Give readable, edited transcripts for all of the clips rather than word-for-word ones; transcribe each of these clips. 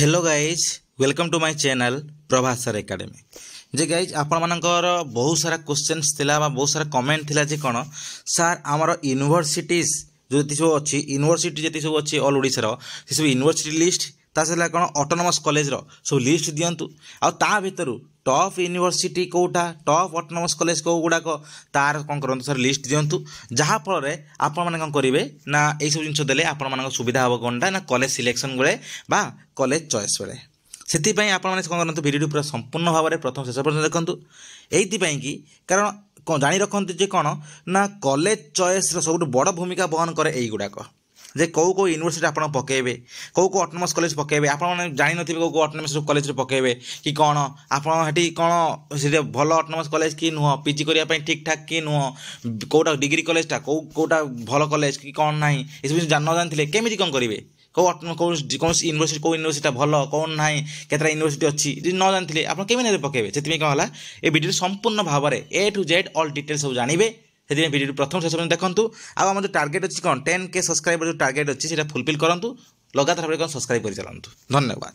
Hello guys welcome to my channel Prabhas sir academy जे guys आपण मानकर बहुत सारा क्वेश्चंस थिला बा बहुत सारा कमेंट थिला जे कोन सर आमर यूनिवर्सिटीज जो सब अच्छी यूनिवर्सिटी जी सब अच्छी ऑल ओडिशा रो से सब यूनिवर्सिटी लिस्ट ता से कोन ऑटोनोमस कॉलेज रो सब लिस्ट दियंतु आ ता भितरु टॉप यूनिवर्सिटी कोटा टॉप ऑटोनोमस कॉलेज को गुडाक तार कौन करंतु सर लिस्ट दियंतु जहा फल रे आपण माने कौन करिवे ना ए सब जिंस देले आपण मानक सुविधा हो कोनटा ना कॉलेज सिलेक्शन बेले बा कॉलेज चॉइस बेले से आपने कौन करते भिडियो पूरा संपूर्ण भाव में प्रथम शेष पर्यटन देखूँ यही कि कारण जाणी रखते जे कौन ना कॉलेज चॉइस सब बड़ भूमिका बहन करे यही गुड़ाक जे कौ कौ यूनिवर्सिटी आप पकेबे कौ कौ ऑटोनोमस कॉलेज पकेबे आपने जानी नथिबे कौ कौ ऑटोनोमस कॉलेज रे पकेबे कि कौन आपड़ी कौन से भल ऑटोनोमस कॉलेज कि नुह पीजी करने ठीक ठाक कि नुह कौटा डिग्री कॉलेजटा कौटा भल कॉलेज कि कौन ना ये सब न जानी केमी कौन करेंगे कौन यूनिवर्सिटी कौ यूनिवर्सिटी भल कौन ना केतरा यूनिवर्सिटी अच्छी न जानी आप केमी पकेबे से कौन है ये वीडियो संपूर्ण भाव में ए टू जेड ऑल डिटेल सब जानवे से वीडियो प्रथम शेष देखूँ आम जो टार्गेट अच्छी कौन 10K सब्सक्राइबर जो टार्गेट अच्छी से फुलफिल करूँ लगातार भाव में सब्सक्राइब कर चलतु धन्यवाद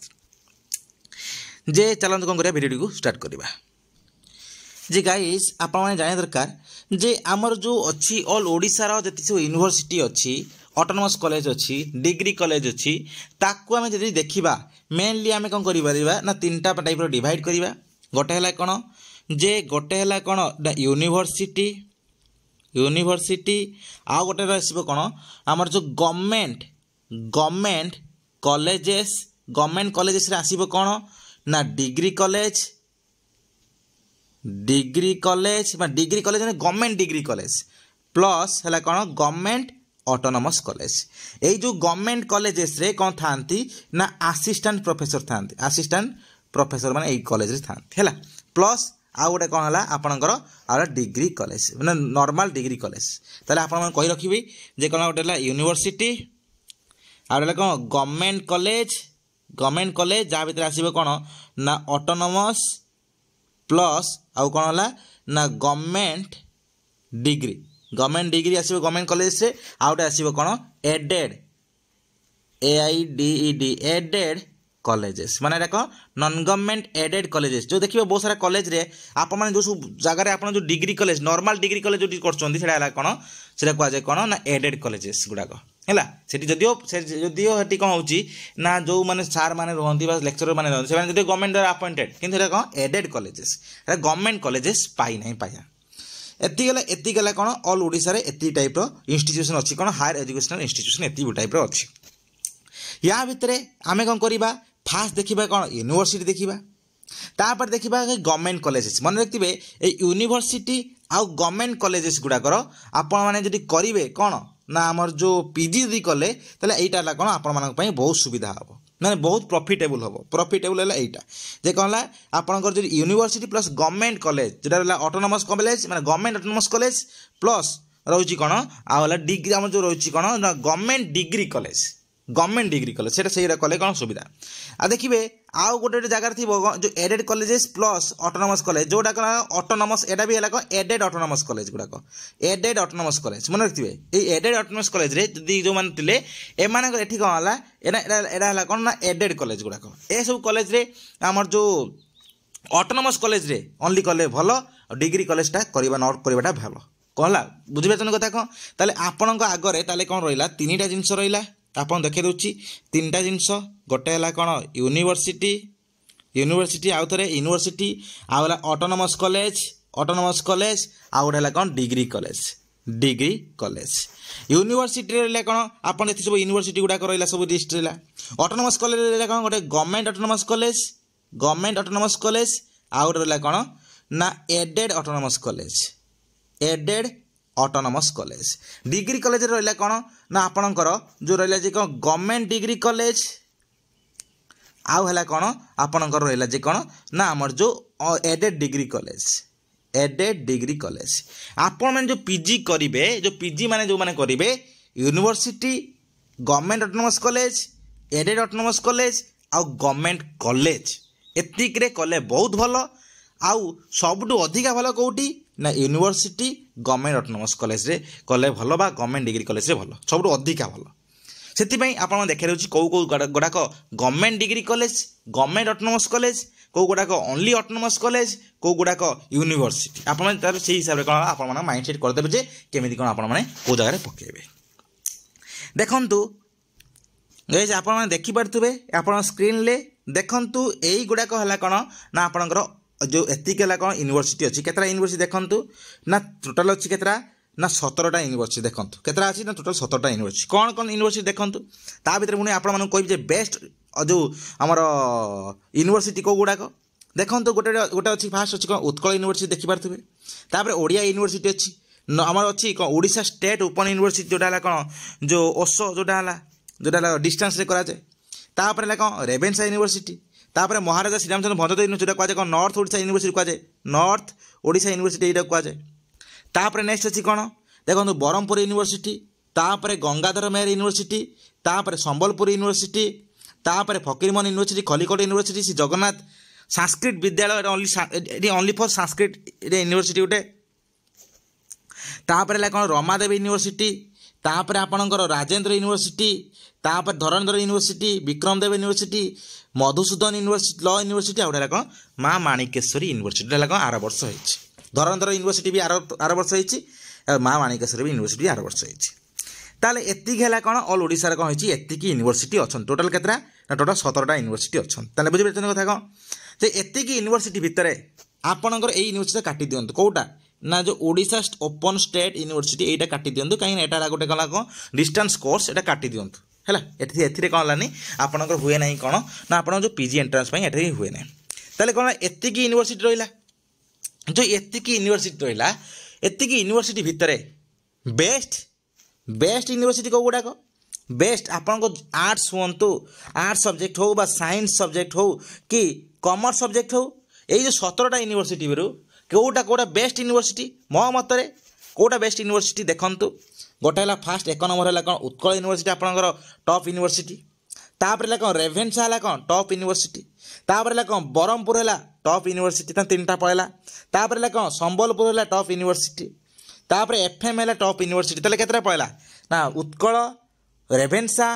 जे चलते कौन कर वीडियो को स्टार्ट करवा जे गाइस आप जाने दरकार जे आमर जो अच्छी ऑल ओडिशा जी सब यूनिवर्सिटी अच्छी ऑटोनोमस कॉलेज अच्छी डिग्री कॉलेज अच्छी ताकू आम जब देखा मेनली आम कौन कर ना तीनटा टाइप डिवाइड करवा गोटे है कौन जे गोटे है कौन ना यूनिवर्सिटी यूनिवर्सिटी आ गोटे आसो कौन आमर जो गवर्नमेंट कॉलेजेस आसो कौन ना degree college degree college government degree college plus है कौन गवर्नमेंट ऑटोनोमस कॉलेज यही जो गवर्नमेंट कॉलेजेस रे कौन थांती ना असिस्टेंट प्रोफेसर थांती असिस्टेंट प्रोफेसर माने यही कॉलेज रे थांती है प्लस आ गोटे कौन है आपणकर आ डिग्री कॉलेज मैंने नॉर्मल डिग्री कॉलेज ताले आपण कही रखिबे जे कौन गोटे यूनिवर्सिटी आ गोटे कौन गवर्नमेंट कॉलेज जहाँ भीतर आसो कौन ना ऑटोनोमस प्लस आउ कौन है ना गवर्नमेंट डिग्री आसो गवर्नमेंट कॉलेज से आउटे आसो कौन एडेड एडेड कॉलेजेस माने कौन नॉन गवर्नमेंट एडेड कॉलेजेस जो देखिए बहुत सारा कॉलेज रे आप जो सब जगह आप जो degree college normal degree college जो कर कौन से कहुए कौन ना एडेड कॉलेजेस गुड़ाक है जदियो ये कौन हो ना जो मैंने सार मैंने रुहति लेक्चर मैंने रुहति से गवर्नमेंट द्वारा अपॉइंटेड किंतु कौन एडेड कॉलेजेस गवर्नमेंट कॉलेजेस पाई नहीं पाया एति गला कौन ऑल ओडिशा रे एति टाइप इंस्टीट्यूशन अच्छी कौन हायर एजुकेशनल इंस्टीट्यूशन एति टाइप अच्छी या भितर आम कौन करवा फास्ट देखा कौन यूनिवर्सिटी देखा तापर देखा गवर्नमेंट कॉलेजेस मन रखिए ये यूनिवर्सिटी आउ गवर्नमेंट कॉलेजेस गुड़ाकर आपण मैंने जब करेंगे कौन ना आमर जो पीजी जब कले यहाँ कौन आपण बहुत सुविधा हम मैंने बहुत प्रॉफिटेबल हम प्रॉफिटेबल है यहाँ जे कौन है आपंकर जो यूनिवर्सिटी प्लस गवर्नमेंट कॉलेज जोटा ऑटोनोमस कॉलेज मैंने गवर्नमेंट ऑटोनोमस कॉलेज प्लस रोची कौन आला डिग्री आम जो रोची कौन ना गवर्नमेंट डिग्री कॉलेज से कले कौन सुविधा आ देखिए आउ गोटे जगह थी जो aided colleges plus autonomous college जोटा ऑटोनोमस एटा भी है कौन एडेड ऑटोनोमस कॉलेज गुड़ाक एडेड ऑटोनोमस कॉलेज मन रखिए ये एडेड ऑटोनोमस कॉलेज रे जदि जो मैंने थे एम कौन है कौन ना एडेड कॉलेज गुड़ाक ए सब कॉलेज रे आमर जो ऑटोनोमस कॉलेज रे ओनली कले भल डिग्री कॉलेजटा करवा नॉट करवाटा भल कहला बुझिपारछन कथा कौन ताले आपणक आगरे ताले कौन रहिला तीनटा जिंस रहिला आपन देखे दूची तीनटा जिनस गोटे है कौन यूनिवर्सिटी आउ थे यूनिवर्सिटी आला ऑटोनोमस कॉलेज आउ गोटे कौन डिग्री कॉलेज यूनिवर्सिटी कौन आप सब यूनिवर्सिटी गुड़ाक रहा सब लिस्ट रहा ऑटोनोमस कॉलेज कौन गोटे गवर्नमेंट ऑटोनोमस कॉलेज आउ गोटे कौन ना aided autonomous college degree college रहा कौन ना आपणकर जो रहा जे कौन गवर्नमेंट डिग्री कॉलेज आउ है कौन आपणकर रहा जे कौन ना आमर जो एडेड डिग्री कॉलेज आपण मैंने जो पीजी करेंगे जो पीजी माने जो माने करेंगे university government autonomous college aided autonomous college आउ गवर्नमेंट कॉलेज एतिक कले बहुत भल आउ सबुठु अधिका भल कौटी ना यूनिवर्सिटी गवर्नमेंट ऑटोनोमस कॉलेज रे कले भल बा गवर्नमेंट डिग्री कॉलेज रे भल सबुठु अधिका भल से आप देखा रही कौ कौ गुड़ाक government degree college government autonomous college कौ गुड़ाक ओनली ऑटोनोमस कॉलेज कौ गुड़ाक यूनिवर्सिटी आप हिसाब से कौन आप माइंडसेट करदेवे जे केमी कौन आपको जगह पकेबे देखु गाइज आप देखिपे आप स्क्रीन ले देखु यही गुड़ाक है कौन ना आपणकर जो एतिक है कौन यूनिवर्सिटी अच्छी केतरा यूनिवर्सिटी देखु ना टोटाल अच्छी केतरा ना 17टा यूनिवर्सिटी देखु केतरा अच्छी ना टोटाल 17टा यूनिवर्सिटी कौन कौन यूनिवर्सिटी देखु ता भीतर पुणी आपको कहि बेस्ट जो आमर यूनिवर्सिटी कौ गुड़ाक देखो गोटे गोटे अच्छी फास्ट अच्छी कौन उत्कल यूनिवर्सिटी देखिपे तापर ओडिया यूनिवर्सिटी अच्छी आमर अच्छी कौन ओडिशा स्टेट ओपन यूनिवर्सिटी जोटा है कौन जो ओसो जोटा है डिस्टेंस कराए तापर है कौन रेवेन्सा यूनिवर्सिटी तापर महाराजा श्रीरामचंद्र भंजदेव यूनिवर्सिटी कहुए कौन नॉर्थ ओडिशा यूनिवर्सिटी कहुए नॉर्थ ओडिशा यूनिवर्सिटी यहाँ कहुए तापर नेक्स्ट अच्छी कौन देखो ब्रह्मपुर यूनिवर्सिटी तापर गंगाधर मेहर यूनिवर्सिटी तापर संबलपुर यूनिवर्सिटी तापर फकीरमोहन यूनिवर्सिटी खलिकोट यूनिवर्सिटी श्री जगन्नाथ संस्कृत विद्यालय ओनली फॉर संस्कृत यूनिवर्सिटी गोटे तापर है कौन रमादेवी यूनिवर्सिटी तापर आपणकर राजेंद्र यूनिवर्सिटी तापर Dharanidhar university Vikramdev university Madhusudan university law university आउटा कौन माँ माणिकेश्वरी यूनिवर्सिटी है कौन आर वर्ष होती धरंधर यूनिवर्सिटी भी आर वर्ष होती माँ माणिकेश्वरी यूनिवर्सिटी आर वर्ष होती ताले एतिक है कौन ऑल ओडिशा कौन होती एतिक यूनिवर्सिटी अच्छा टोटाल केतरा ना टोटाल 17टा यूनिवर्सिटी अच्छा ताले बुझीपार कथा कौन जे एतिक यूनिवर्सिटी भितर आपणकर यही यूनिवर्सिटी काटी दिंतु कौटा ना जो ओडिशा ओपन स्टेट यूनिवर्सिटी यहाँ काटी दिंतु कहीं यहाँ गोटे कला कौन डिस्टेंस कोर्स यहाँ काटी दिंतु है ए कौन है आपंकर हुए ना कौन ना आप जो पीजी एंट्रांस ये हुए ना ताले कौन एतिक यूनिवर्सिटी रहा जो एतिक यूनिवर्सिटी रहा एतिक यूनिवर्सिटी भितर बेस्ट बेस्ट यूनिवर्सिटी कौ गुड़ाक बेस्ट आपन को आर्ट्स हूँ आर्ट्स सब्जेक्ट हो साइंस सब्जेक्ट हो कि कॉमर्स सब्जेक्ट हो यही जो 17टा यूनिवर्सिटी भर कौटा कौटा बेस्ट यूनिवर्सिटी मो मत कौटा बेस्ट यूनिवर्सिटी देखु गोटे है फास्ट 1 नंबर है कौन उत्कल यूनिवर्सिटी आपंकर टॉप यूनिवर्सिटी तापर है कौन रेवेन्सा है कौन टॉप यूनिवर्सिटी तापर है कौन ब्रह्मपुर है टॉप यूनिवर्सिटी 3टा पड़ेगा तापर है कौन संबलपुर है टॉप यूनिवर्सिटी तापर एफएम है टॉप यूनिवर्सिटी ताले केतरा पड़ेगा ना उत्कल रेवेन्सा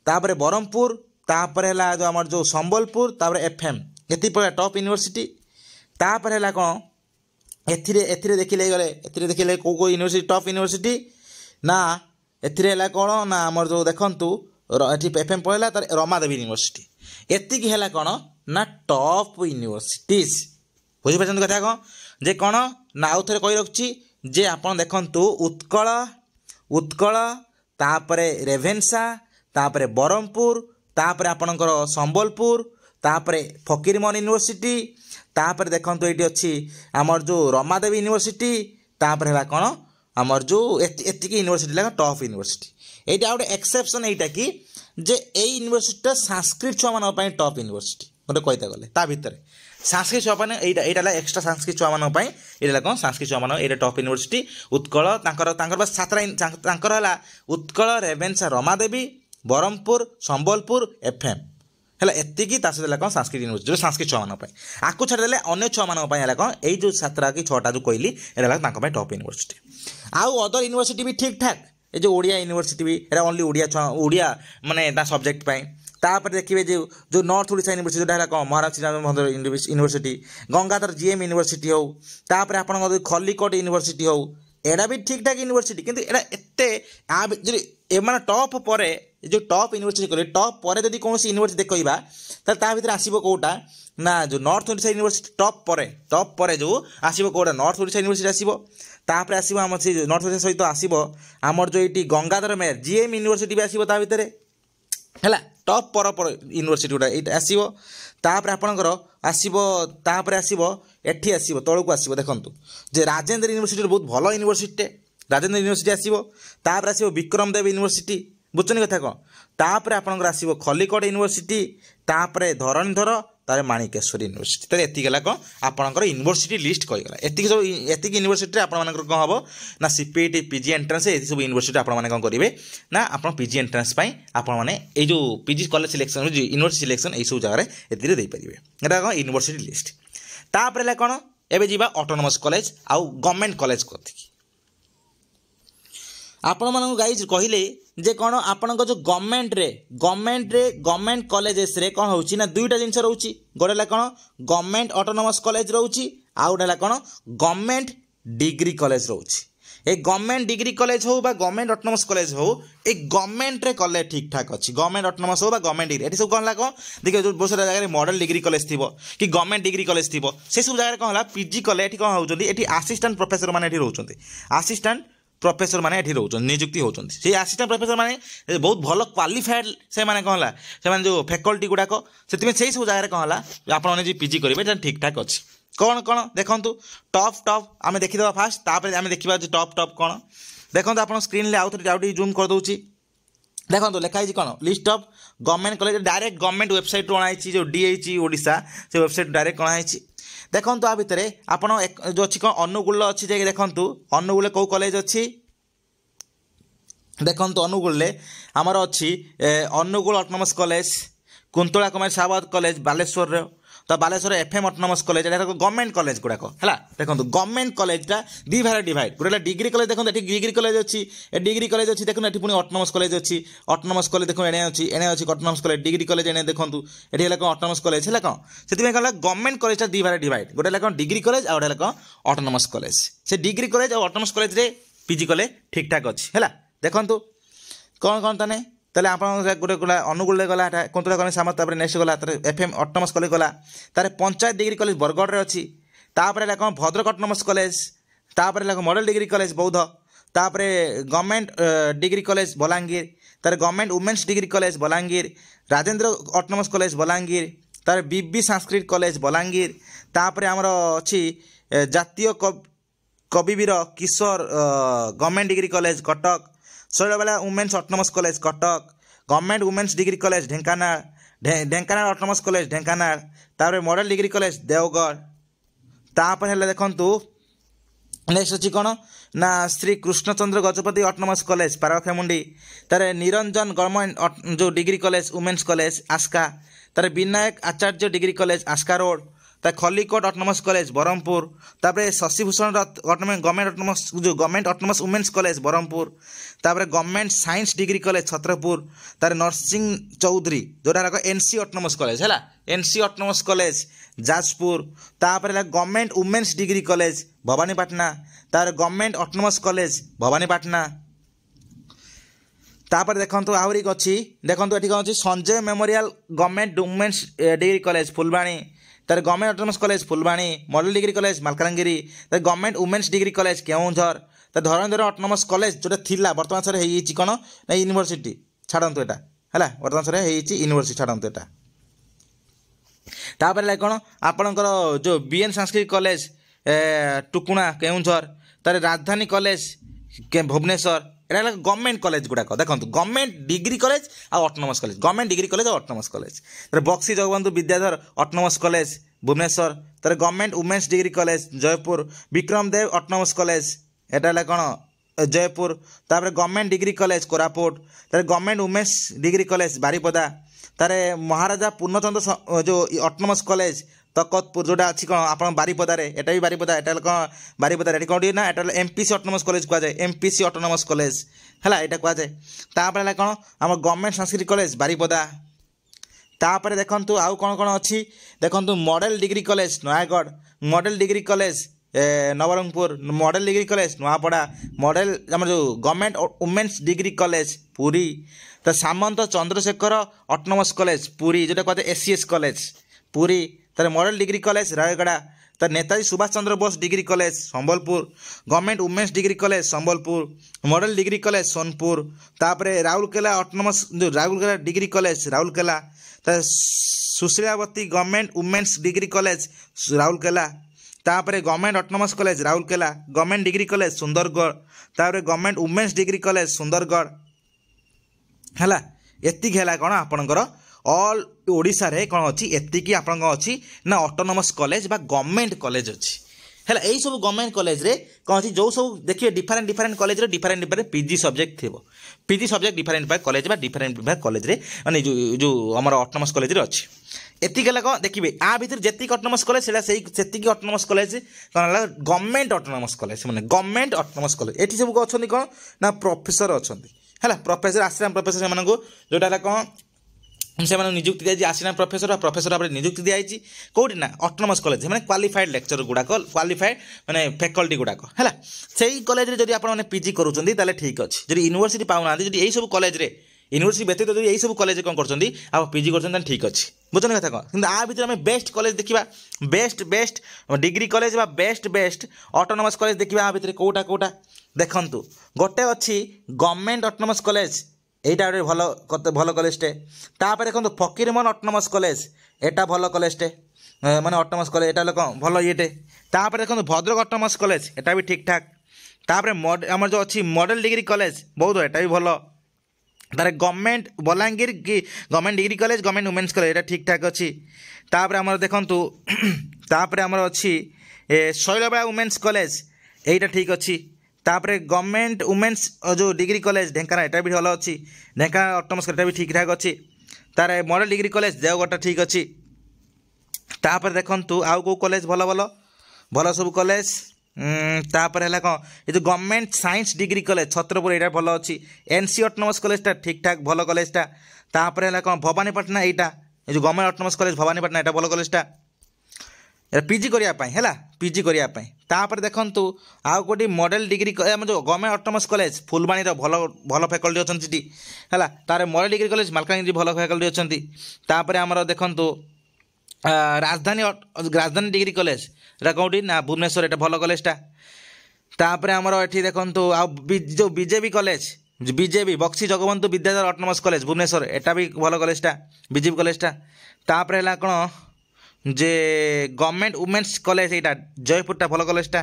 तापर ब्रह्मपुर तापर है जो आमर जो संबलपुर तापर एफएम ये पड़ेगा टॉप यूनिवर्सिटी तापर है कौन एथिरे देखिले कौ कौ यूनिवर्सिटी टॉप यूनिवर्सिटी ना एथिरे है कौन ना आमर जो देखंतु एफएम पड़ेगा तार रमादेवी यूनिवर्सिटी एतिक है कौन ना टॉप यूनिवर्सिटीज बुझीपार कथा कौन जे कौन ना आउ थे कही रखुची जे आप देखंतु उत्कल उत्कल तापर रेवेन्सा तापर ब्रह्मपुर तापर आपणकर संबलपुर तापर फकीरमोहन यूनिवर्सिटी तापर देखंतु ये अच्छी आमर जो रमादेवी यूनिवर्सिटी तापर है कौन आमर जो एतिक यूनिवर्सिटी टॉप यूनिवर्सिटी यहाँ गोटे एक्सेप्शन यहाँ कि जे यही यूनिवर्सिटी संस्कृत छुआ मान टॉप यूनिवर्सिटी गोटे कहते गले ता भितर संस्कृत छुआ मैंने यहाँ एक्सट्रा संस्कृत छुआ मान यहाँ कौन संस्कृत छुआ मान यहाँ टॉप यूनिवर्सिटी उत्कल बस 7टा है उत्कल रेवेन्सा रमादेवी ब्रह्मपुर संबलपुर एफएम है एतिकी सहित कौन संस्कृत यूनिवर्सिटी जो संस्कृत छुआ मान आपको छाड़देले अन्य छुआ मान कौन यही जो 7टा कि 6टा जो कहली यहाँ टॉप यूनिवर्सिटी आउ अदर यूनिवर्सिटी भी ठीक ठाक ये जो ओडिया यूनिवर्सिटी भी एरा ओनली ओडिया माने सब्जेक्ट पाई तापर देखिए जो नॉर्थ ओडिशा यूनिवर्सिटी जोटा है कौन Maharaja Sriramchandra university Gangadhar GM university हो तापर आपन खलिकोट यूनिवर्सिटी हो एड़ा भी ठीक ठाक यूनिवर्सिटी किंतु एड़ा एते एमाने टॉप पर जो टॉप यूनिवर्सिटी कले टॉप पर जदि कौन यूनिवर्सिटी देखा ता भीतर आसीबो कोटा ना जो नॉर्थ ओडिशा यूनिवर्सिटी टॉप पर जो आसीबो कोटा नॉर्थ ओडिशा यूनिवर्सिटी आसीबो तापर आसीबो हम से नॉर्थ ओडिशा सहित आसीबो आमर जो ये गंगाधर मेहर जीएम यूनिवर्सिटी भी आसीबो ता भीतर है टॉप पर यूनिवर्सिटी गुड़ा ये आसीबो तापर आपणकर आसीबो तापर आसीबो एठी आसीबो तळकु आसीबो देखंतु जे राजेंद्र यूनिवर्सिटी बहुत भल यूनिवर्सिटी राजेंद्र यूनिवर्सिटी आसीबो तापर आसीबो विक्रमदेव यूनिवर्सिटी बुझुनी कथा कौन तापर आपणकर आसीबो खलिकोट यूनिवर्सिटी तापर धरणीधर तार माणिकेश्वरी यूनिवर्सिटी तो एतिक है कौन आपणकर यूनिवर्सिटी लिस्ट कहीगला एतिक सब एतिक यूनिवर्सिटी आपंकर कौन हम ना सीपीटी पीजी एंट्रांस ये सब यूनिवर्सिटी आपने कौन करेंगे ना आप पीजी एंट्रांस आपने जो PG college selection university selection यही सब जगह एतिरे दे पारे यहाँ कौन यूनिवर्सिटी लिस्ट तापर है कौन एवं जावा ऑटोनोमस कॉलेज आउ गवर्नमेंट कॉलेज कथी आपण मानक गाइज कहले जे कौन आपण जो गवर्नमेंट कॉलेजेस रे कौन होची ना दुईटा जिनस रोची गोटे कौन गवर्नमेंट ऑटोनोमस कॉलेज रोची आ गोटे कौन गवर्नमेंट डिग्री कॉलेज रोची। ए गवर्नमेंट डिग्री कॉलेज हो बा गवर्नमेंट ऑटोनोमस कॉलेज हो ए गवर्नमेंट रे कले ठीक ठाक अच्छी गवर्नमेंट ऑटोनोमस हो बा गवर्नमेंट डिग्री एटी सब कौन कौन देखिए जो बहुत सारा जगह मॉडल डिग्री कॉलेज थी कि गवर्नमेंट डिग्री कॉलेज थी से सब जगह कौन पीजी कले ये कौन होती आसिस्टेंट प्रोफेसर मैंने रोचे आसिस्टेंट प्रोफेसर मैंने रोचे नियुक्ति होती से आसिस्टेंट प्रोफेसर मैंने बहुत भल क्वालिफाइड से मैंने कौन है जो फैकल्टी गुड़ाक से सब जगह कौन है आपने पीजी करेंगे ठीक ठाक अच्छी कौन कौन देखो टॉप आम देखीदा फास्ट तापर आम देखा टॉप कौन देखो आप स्क्रीन आउ थे जूम कर दूसरी देखो लिखाई कौन list of government college direct government website अणाई जो डीएच ओडिशा से वेबसाइट डायरेक्ट अणाई देखो आ भितर आप जो अच्छी कौन अनुगुल अच्छी जाए देखो अनुगुल कौ कॉलेज अच्छी देखो अनुगुल आमर अच्छी Anugul autonomous college Kuntala Kumar Sabat college Baleswar तो Baleswar FM autonomous college government college गुड़ाक है देखो गवर्नमेंट कॉलेजटा दी भाग डिवाइड गोटे डिग्री कॉलेज देखो ये डिग्री कॉलेज अच्छी डिग्री कॉलेज अच्छी देखो ये पुणी ऑटोनोमस कॉलेज अच्छी ऑटोनोमस कॉलेज देखो एने अच्छी ऑटोनोमस कॉलेज डिग्री कॉलेज एने देखो ये कौन ऑटोनोमस कॉलेज है कौन से कौन गवर्नमेंट कॉलेजटा दी भाग डिवाइड गोटे कौन डिग्री कॉलेज आ गए कौन ऑटोनोमस कॉलेज से डिग्री कॉलेज और ऑटोनोमस कॉलेज पीजी कले ठीक ठाक अच्छी है देखो कौन कौन ताने ताले आप गोटे गला अनुगुल गला कुंतला कॉलेज सामत नेक्स्ट गला एफएम ऑटोनोमस कॉलेज गला तार पंचायत डिग्री कॉलेज बरगढ़ रे अच्छी तापर कौन भद्रक ऑटोनोमस कॉलेज तापर मॉडल डिग्री कॉलेज बौद्ध तापर गवर्नमेंट डिग्री कॉलेज बलांगीर तार government women's degree college Balangir Rajendra autonomous college Balangir तार बीबी संस्कृत कॉलेज बलांगीर तापर आमर अच्छी जातीय Kabibir Kishore government degree college Cuttack Sailabala women's autonomous college Cuttack government women's degree college Dhenkanal autonomous college Dhenkanal तापर मॉडल डिग्री कॉलेज देवगढ़ तापर है देखु नेक्स्ट अच्छी कौन ना श्री कृष्णचंद्र गजपति ऑटोनोमस कॉलेज पारखेमुंडी तार निरंजन गवर्नमेंट जो degree college women's college Aska तार Binayak Acharya degree college Aska road ता खलिकोट ऑटोनोमस कॉलेज ब्रह्मपुर तापर शशिभूषण गवर्नमेंट ऑटोनोमस जो government autonomous women's college Brahmapur तापर government science degree college Chhatrapur तार नरसिंह चौधरी जोटा एनसी ऑटोनोमस कॉलेज है एनसी ऑटोनोमस कॉलेज जाजपुर तापर government women's degree college Bhawanipatna तार गवर्नमेंट ऑटोनोमस कॉलेज भवानीपाटना तापर देखो आहरी अच्छी देखो ये कौन अच्छी Sanjay memorial government women's degree college Phulbani तार government autonomous college Phulbani model degree college Malkangiri तार government women's degree college Keonjhar तार धरंधर ऑटोनोमस कॉलेज जोटा थिला वर्तमान सर होई कौन ना यूनिवर्सिटी छाड़तु एटा है वर्तमान सर होई यूनिवर्सिटी छाड़तु एटा तापर कौन आपणकर जो बीएन संस्कृत कॉलेज टुकुणा केउंझर तार राजधानी कॉलेज भुवनेश्वर एटा गवर्नमेंट कॉलेज गुड़ाक देखो गवर्नमेंट डिग्री कॉलेज और autonomous college government degree college और ऑटोनोमस कॉलेज तार बक्सी जगबंधु विद्याधर ऑटोनोमस कॉलेज भुवनेश्वर तार government women's degree college Jeypore Vikram Deb autonomous college एटा कौन जयपुर तापर गवर्नमेंट डिग्री कॉलेज कोरापुट तार government women's degree college Baripada तार महाराजा पूर्णचंद्र जो ऑटोनोमस कॉलेज तकतपुर जोटा अच्छी कौन आप बारिपदारे एटा भी बारिपदा एटा कौन बारिपदार ये कौन ना एटा एमपीसी ऑटोनोमस कॉलेज कहुए एमपीसी ऑटोनोमस कॉलेज है यहाँ कहुए तापर कौन आम गवर्नमेंट संस्कृत कॉलेज बारिपदा तापर देखु आउ कौन कौन अच्छी देखु model degree college Nayagarh model degree college Nabarangpur model degree college Nuapada model आम जो government women's degree college Puri तो सामंत चंद्रशेखर ऑटोनोमस कॉलेज पुरी जोटा कहते एससीएस कॉलेज पुरी तार मॉडल डिग्री कॉलेज रायगढ़ तार Netaji Subhash Chandra Bose degree college Sambalpur government women's degree college Sambalpur model degree college Sonepur तापर राउरकेला ऑटोनोमस जो Rourkela degree college Rourkela तार Sushilavati government women's degree college Rourkela तापर government autonomous college Rourkela government degree college Sundargarh तापर government women's degree college Sundargarh है एति है कौन आपणकर ऑल ओडिशा रे कौन अच्छी एतिकी आपण अच्छी ना ऑटोनोमस कॉलेज बा गवर्नमेंट कॉलेज अच्छी है यही सब गवर्नमेंट कॉलेज रे कौन अच्छी जो सब देखिए डिफरेंट डिफरेंट कॉलेज रे डिफरेंट डिफरेंट पीजी सब्जेक्ट थी PG subject different college different college रे माने जो आम ऑटोनोमस कॉलेज रे अच्छी एतिक कौन देखिए आ भितर जी ऑटोनोमस कॉलेज से ऑटोनोमस कॉलेज कौन है गवर्नमेंट ऑटोनोमस कॉलेज मैंने गवर्नमेंट ऑटोनोमस कॉलेज ये सब अच्छा कौन ना प्रोफेसर अच्छा है प्रोफेसर आसिस्टांट प्रोफेसर से जोटा कौन से निजुक्ति दी आसिस्टांट प्रोफेसर प्रोफेसर भाव में निजुक्ति दी कौटी ना ऑटोनोमस कॉलेज मैंने क्वालिफाइड लेक्चर गुड़ाक क्वालिफाइड माने फैकल्टी गुड़ाक है से कॉलेज रे जदि आपने पीजी करूछंती ताले ठीक अच्छे जदि यूनिवर्सिटी पाऊना जदि यही सब कॉलेज रे यूनिवर्सिटी व्यतीत जो यही सब कॉलेज कौन कर आप पीजी कर ठीक अच्छे बुझे कथा कौन कि आ भर आम बेस्ट कॉलेज देखा best best degree college best best autonomous college देखा आ भर कौटा कौटा देखु गोटे अच्छी गवर्नमेंट ऑटोनोमस कॉलेज এইটা ଗୋଟେ ଭଲ କଲେଜଟେ ତାପରେ ଦେଖନ୍ତୁ ଫକୀରମୋହନ ଅଟୋନମସ୍ କଲେଜ ଏଟା ଭଲ କଲେଜଟେ ମାନେ ଅଟୋନମସ୍ କଲେଜ ଏଟା ଲୋକ ଭଲ ଇଏଟେ ତାପରେ ଦେଖନ୍ତୁ ଭଦ୍ରକ ଅଟୋନମସ୍ କଲେଜ ଏଟା ବି ଠିକ୍ ଠାକ୍ ତାପରେ ଆମର ଯେଉଁ ଅଛି ମଡେଲ ଡିଗ୍ରୀ କଲେଜ ବହୁତ ଏଟା ବି ଭଲ ତାପରେ government Balangir government degree college government women's college ଏଟା ଠିକ୍ ଠାକ୍ ଅଛି ତାପରେ ଆମର ଦେଖନ୍ତୁ ତାପରେ ଆମର ଅଛି ଶୈଳବାଳା ଓମେନ୍ସ କଲେଜ এইটা ঠিক ଅଛି तापर गवर्नमेंट वुमेन्स जो डिग्री कॉलेज ढेंकाना एटा भी भल अच्छी ढेंकाना ऑटोनोमस एटा भी ठीक ठाक अच्छी तार मॉडल डिग्री कॉलेज देवगढ़ ठीक अच्छी तापर देखंतु आउ को कॉलेज भल भल भल सब कॉलेज तापर है कौन ये जो government science degree college Chhatrapur यहाँ भल अच्छी एनसी ऑटोनोमस कॉलेजटा ठीक ठाक भल कॉलेजटा तापर है कौन भवानीपाटना यहाँ जो गवर्नमेंट ऑटोनोमस कॉलेज भवानीपाटना यहाँ भल कॉलेजटा पीजी करने है पीजी करने तापर देखंतु आउ गोटे मॉडल डिग्री जो गवर्नमेंट ऑटोनोमस कॉलेज फुलबाणी भल भल फैकल्टी अच्छा सीटी है तार मॉडल डिग्री कॉलेज मालकानगिरी भल फैकल्टी अच्छा तापर आमर देखंतु राजधानी डिग्री कॉलेज कौटी ना भुवनेश्वर यहाँ भल कॉलेजटा तापर आमर ये देखंतु जो BJB college BJB Buxi Jagabandhu Bidyadhar autonomous college Bhubaneswar एटा भी भल कॉलेजटा बीजेपी कॉलेजटा तापर है कौन जे गवर्नमेंट वुमेन्स कॉलेज यहाँ जयपुरटा भल कॉलेजटा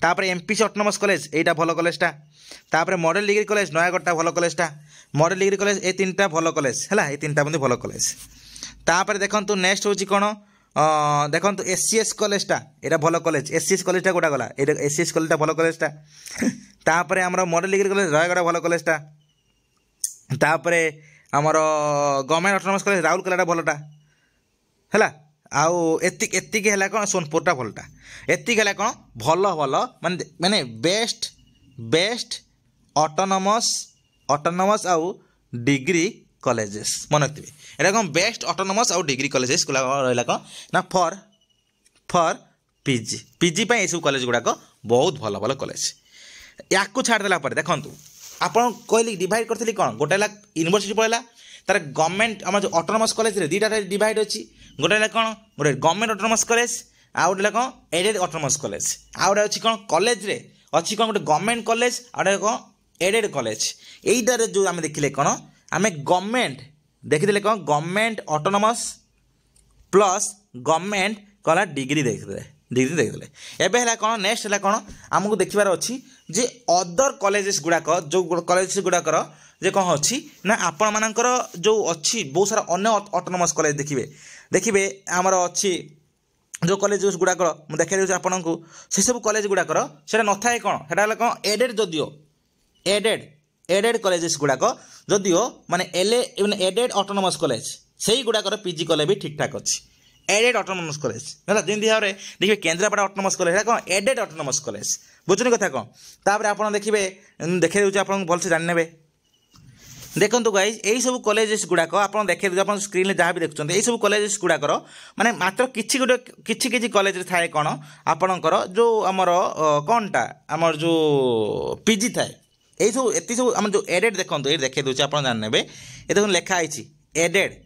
तापर एमपीसी ऑटोनोमस कॉलेज यहाँ भल कॉलेजटा तापर मॉडल डिग्री कॉलेज नयागढ़टा भल कॉलेजटा मॉडल डिग्री कॉलेज ये तीनटा भल कॉलेज है ये तीनटा बंदी भल कॉलेज तापर देखंतु नेक्स्ट होची कोन देखंतु एससीएस कॉलेजटा यहाँ भल कॉलेज एससीएस कॉलेजटा गोटा गला एससीएस कॉलेजटा भल कॉलेजटा तापर आमर मॉडल डिग्री कॉलेज नयागढ़ भल कॉलेजटा तापर आमर गवर्नमेंट ऑटोनोमस कॉलेज राउरकेलाटा भलटा है आउ एतिक है कौन सोनपुरटा भलटा एतिक है कौन भल भल माने माने बेस्ट बेस्ट ऑटोनोमस ऑटोनोमस आउ डिग्री कॉलेजेस मन रखिए यहाँ कौन बेस्ट ऑटोनोमस आउ डिग्री कॉलेजेस रहा कौन ना फॉर फॉर पीजी पीजी ये सब कॉलेज गुड़ाक बहुत भल भल कॉलेज या छाड़देला देखूँ आपन कहली डिवाइड करी कौन गोटे यूनिवर्सिटी पढ़ेगा तार गवर्नमेंट आम जो ऑटोनोमस कॉलेज रे दीटा डिवाइड अच्छी गोटे कौन गोटे गवर्नमेंट ऑटोनोमस कॉलेज आउ गोटे कौन एडेड ऑटोनोमस कॉलेज आउ गोटे अच्छी कौन कॉलेज रे अच्छी कौन गोटे गवर्नमेंट कॉलेज आउ कौन एडेड कॉलेज यहीटार जो आम देखिले कौन आम गवर्नमेंट देखीदे कौन गवर्नमेंट ऑटोनोमस प्लस गवर्नमेंट कला डिग्री देखते एबे है कौन नेक्स्ट है कौन आमको देखार अच्छी जे अदर कॉलेजेस गुड़ाक जो कॉलेज गुड़ाकर जे कौन अच्छी ना आपण मानकर जो अच्छी बहुत सारा अन्य ऑटोनोमस कॉलेज देखिए आमर अच्छी जो कॉलेज गुड़ाकर मुझे देखा आपन को से सब कॉलेज गुड़ाकर से न था कौन है कौन एडेड जदिओ एडेड कॉलेजेस गुड़ाक जदिओ माने एडेड ऑटोनोमस कॉलेज से गुड़ाकर पीजी कले भी ठीक ठाक अच्छी एडेड ऑटोनोमस कॉलेज है जमी भाव में देखिए केन्द्रापड़ा ऑटोनोमस कॉलेज है कौन एडेड ऑटोनोमस कॉलेज बुझुनी कथा कौन तापर आप देखिए देखा दूसरे आप भलसे जाने देखो गाइज यही सब कॉलेजेस गुड़ाक आप देखिए आप स्क्रीन जहाँ भी देखते यही सब कॉलेजेस गुड़ाकर माने मात्र किसी कॉलेज थाए कौन आपणकर जो आमर कौनटा आमर जो पीजी थाए यही सब एति सब आम जो एडेड देखो ये देखिए दूसरे आप जाने ये देखो लिखाई एडेड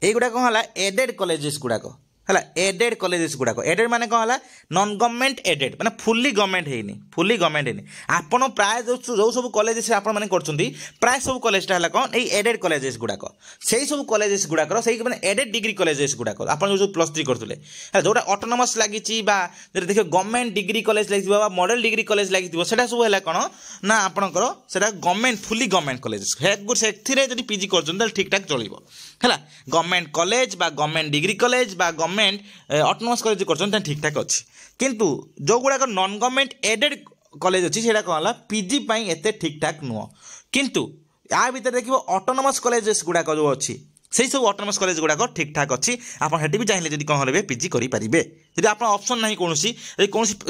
यही कौन है एडेड कॉलेजेस गुड़ाक है एडेड कॉलेजेस गुड़ाक एडेड माने कौन है नॉन गवर्नमेंट एडेड माने फुल्ली गवर्नमेंट है आपन प्राय जो सब कॉलेजेस आपण माने करछंती प्राय सब कॉलेजटा है कौन ये एडेड कॉलेजेस गुड़ाक से सब कॉलेजेस गुड़ाकर से एडेड डिग्री कॉलेजेस गुड़ाक आप जो +3 करते जोटा ऑटोनोमस लगी देखिए गवर्नमेंट डिग्री कॉलेज लगी मॉडल डिग्री कॉलेज लगी सब है कौन ना आपंकर से गवर्नमेंट फुल्ली गवर्नमेंट कॉलेज से पीजी कर ठीक ठाक चलो है government college government degree college government government autonomous college कर ठीक ठाक अच्छी किंतु जो गुड़ाक नॉन गवर्नमेंट एडेड कॉलेज अच्छी से कौन है पीजी पाई एते ठीक ठाक नुह किंतु या भीतर देखिए ऑटोनोमस कॉलेज गुड़ाक जो अच्छी से सब ऑटोनोमस कॉलेज गुड़ाक ठीक ठाक अच्छी आप भी चाहिए जब कौन करेंगे पीजी करेंगे जब आप ऑप्शन ना कौन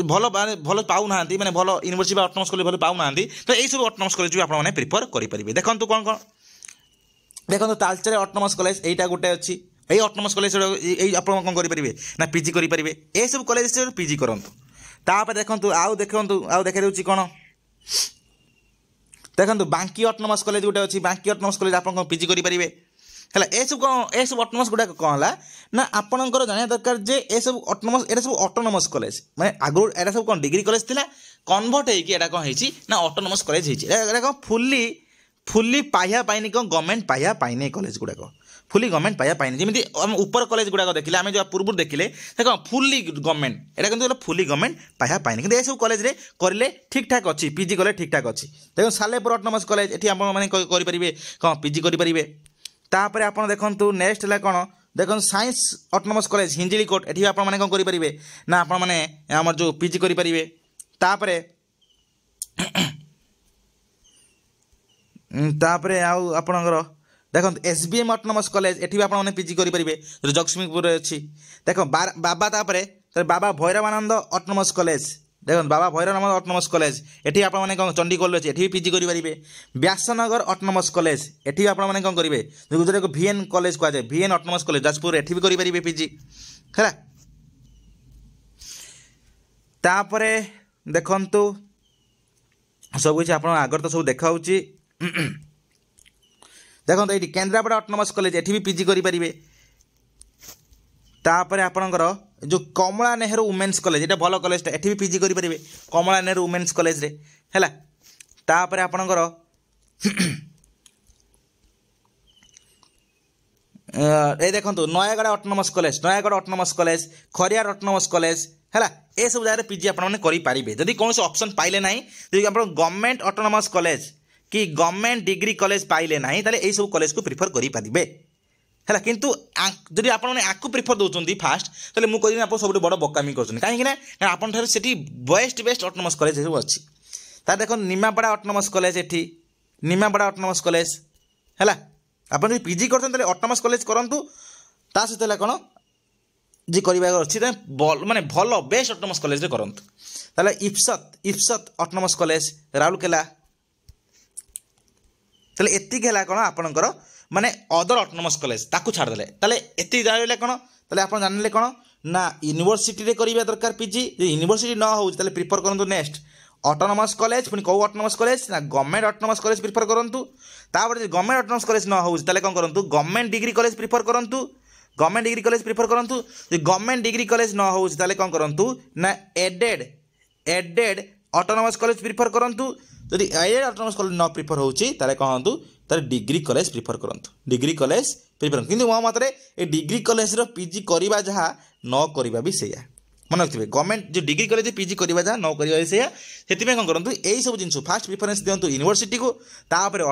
भल भल पाऊना मैंने भल यूनिवर्सिटी ऑटोनोमस कॉलेज भल पाऊना तो यही सब ऑटोनोमस कॉलेज भी आप प्रिफर करेंगे देखो कौन कौन देखो तालचेर ऑटोनोमस कॉलेज यहीटा गोटे अच्छी यही ऑटोनोमस कॉलेज आप कौन करेंगे ना पीजी करेंगे ये सब कॉलेज पीजी करूँ तापर देखो आउ देखा दूसरी कौन देखो बांकी ऑटोनोमस कॉलेज गोटे अच्छी बांकी ऑटोनोमस कॉलेज आप पीजी करेंगे है ये सब कौन ये सब ऑटोनोमस गुड़ाक कौन है ना आपंकर जाना दरकार जे ये सब ऑटोनोमस ये सब ऑटोनोमस कॉलेज मैंने आगु एटा सब कौन डिग्री कॉलेज थिला कन्वर्ट होगी कौन है ऑटोनोमस कॉलेज कौन फुली पाइया पाइनी कौन गवर्नमेंट पाइया पाइनी कॉलेज गुड़ाक फुली गवर्नमेंट पाइया पाइनी जमी ऊपर कॉलेज गुड़ाक देखिले आम जो पूर्व देखिले कौन फुली गवर्नमेंट एटा कि फुली गवर्नमेंट पाइया पाइनी कि सब कॉलेज करेंगे ठीक ठाक अच्छी पीजी कले ठीक ठाक अच्छी देखो सालेपुर ऑटोनोमस कॉलेज ये आपंगे कौन पीजी करेंगे तापर आप देखु नेक्स्ट है कौन देखो science autonomous college Hinjilicut ये आप कौन करेंगे ना आप आम जो पीजी करेंगे तापर तापर आपणकर देखो एसबीएम ऑटोनोमस कॉलेज ये आप पीजी करेंगे जो जगतसिंहपुर अच्छी देखो बाबा तापर बाबा भैरवानंद ऑटोनोमस कॉलेज देखो बाबा भैरवानंद ऑटोनोमस कॉलेज ये आप कौन चंडीगढ़ अच्छे ये पीजी करेंगे व्यासनगर ऑटोनोमस कॉलेज ये आप कौन करेंगे जो को वीएन कॉलेज कहुए वीएन ऑटोनोमस कॉलेज जाजपुर ये भी करेंगे पीजी है तापर देखु सब किसी आप आगर तो सब देखा देखो ये केन्द्रापड़ा ऑटोनोमस कॉलेज ये भी पीजी करेंगे तापर आपणकर जो कमला नेहरू वुमेन्स कॉलेज ये भल कॉलेज ये भी पीजी करेंगे कमला नेहरू वुमेन्स कॉलेज है तापर आपणकर ये देखो Nayagarh autonomous college Khariar autonomous college है ये सब जगह पीजी आपरेंगे जदि कौन ऑप्शन पाइले ना जब आप गवर्नमेंट ऑटोनोमस कॉलेज कि गवर्नमेंट डिग्री कॉलेज पाइले ना यही सब कॉलेज को प्रिफर करेंगे है किंतु जब आपको प्रिफर दौरान फास्ट तो मुझे आप सब बड़ बकामी कर कहीं आपन से बेस्ट ऑटोनोमस कॉलेज सब अच्छी तार देखो निमापड़ा ऑटोनोमस कॉलेज ये निमापड़ा ऑटोनोमस कॉलेज है आप पीजी करते ऑटोनोमस कॉलेज करूँ ता सहित कौन जी कर अच्छी माने भल बेस्ट ऑटोनोमस कॉलेज करूँ इप्सत ऑटोनोमस कॉलेज राउरकेला ताले एतिक है कौन आपणकर माने अदर ऑटोनोमस कॉलेज ताकू छाड़देले ताले एति जानिले कौन ताले आप जानिले कौन ना यूनिवर्सिटी रे करिबा दरकार पीजी यूनिवर्सिटी न हो ताले प्रिफर करंतु नेक्स्ट ऑटोनोमस कॉलेज पुनी को ऑटोनोमस कॉलेज ना गवर्नमेंट ऑटोनोमस कॉलेज प्रिफर करंतु तापर गवर्नमेंट ऑटोनोमस कॉलेज न हो ताले कोन करंतु गवर्नमेंट डिग्री कॉलेज प्रिफर करंतु गवर्नमेंट डिग्री कॉलेज प्रिफर करंतु गवर्नमेंट डिग्री कॉलेज न हो ताले कोन करंतु ना एडेड ऑटोनोमस कॉलेज प्रिफर करंतु जदि एडेड ऑटोनोमस कॉलेज न प्रिफर होउची ताले कहंतु तार डिग्री कॉलेज प्रिफर करंतु डिग्री कॉलेज प्रिफर किंतु मो मतरे ए डिग्री कॉलेज रो पीजी करबा जहा न करबा भी सेया मन रखिबे गवर्नमेंट जो डिग्री कॉलेज पीजी करबा जहा न करबा सेया सेति कोन करंतु एई सब जिंस फास्ट प्रिफरेंस दियंतु यूनिवर्सिटी को तापर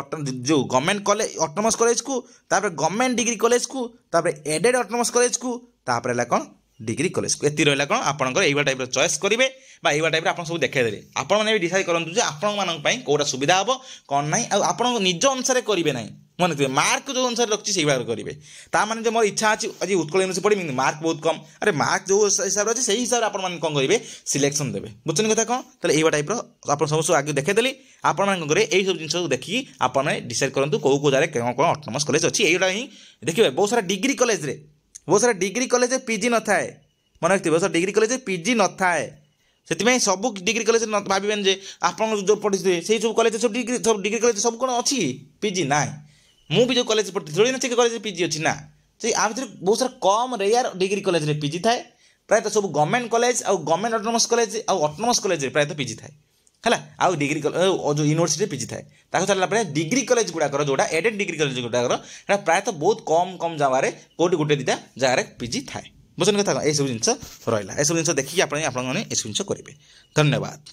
जो गवर्नमेंट कॉलेज ऑटोनोमस कॉलेज को तापर गवर्नमेंट डिग्री कॉलेज को तापर एडेड ऑटोनोमस कॉलेज को तापर ला कोन डिग्री कॉलेज को एति रहला कोन आपनकर एइबा टाइप रो चॉइस करिवे बा एइबा टाइप रो आपन सब देखाइ देबे आपन माने भी डिसाइड करंतु जे आपन मानन पई कोडा सुविधा हबो कोन नाही आ आपन निज अनुसार करिवे नाही मन रखिबे मार्क जो अनुसार रखछि सेइ बार करिवे ता माने जे मोर इच्छा अछि आज उत्कल यूनिवर्सिटी पढिबे मार्क बहुत कम अरे मार्क जो हिसाब अछि सेइ हिसाब आपन माने कोन करिवे सिलेक्शन देबे बुझछन कथा कोन तले एइबा टाइप रो आपन सब आगे देखाइ देली आपन माने करे एइ सब जिंस देखि आपन डिसाइड करंतु को जारे कोन कोन ऑटोनोमस कॉलेज अछि एइडा ही देखिबे बहुत सारा डिग्री कॉलेज रे बहुत सारा डिग्री कॉलेज पीजी न थाए मन रखिबे बहुत सारा डिग्री कॉलेज पीजी न थाए से सब डिग्री कॉलेज भावें जे आप जो पढ़ी से सब कॉलेज सब डिग्री कॉलेज सब कौन अच्छी पीजी ना मु भी जो कॉलेज पढ़ी थोड़ी ना से कॉलेज पीजी अच्छी ना से आ भर बहुत सारा कम रेयर डिग्री कॉलेज रे पीजी थाए प्रायः सब गवर्नमेंट कॉलेज आ गवर्नमेंट ऑटोनोमस कॉलेज आ ऑटोनोमस कॉलेज रे प्रायः पीजी थाए है आउ डिग्री जो यूनिवर्सिटी पीजी थाए ताको छाड़ा डिग्री कॉलेज गुड़ाकर जोड़ा एडेड डिग्री कॉलेज गुड़ाकर प्रायः बहुत कम जगह कोटी गोटे दुटा जगह पीजी थाए बुझन कथा यही सब जिन रहा यह सब जिन देखिए आप जिन करेंगे धन्यवाद।